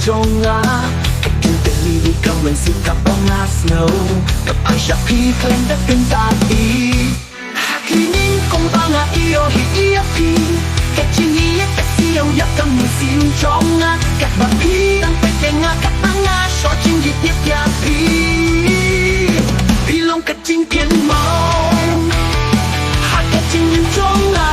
jonga Kenteli kawan sikap bangas no Kapasya piklan da kentati Hakinin kong banga iyo hiiyapi Kecini kasiyaw yakang musim jonga Kabapi ang pekenga katanga Shochin gitip yapi Bilong kacing pian mo Hakacing yung jonga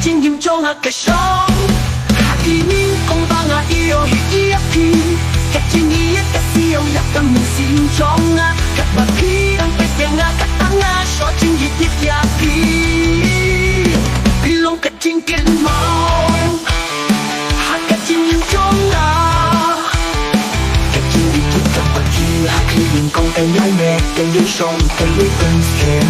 Kacing kim chong ha kashong Hakinin kong banga iyo hiiyapi Kacing iya kasiyaw yakang musim chong ha Kabapi ang pekenga katanga Shochin gitip yapi Bilong kacing kin mo Hakacing kim chong ha Kacing dikit kapaki Hakinin kong kanyay me Kanyay shong kanyay ensken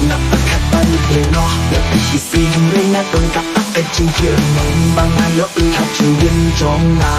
Napakapan ino Napisising rin na tong kapag kacing kirmong Mga looy at yung jong na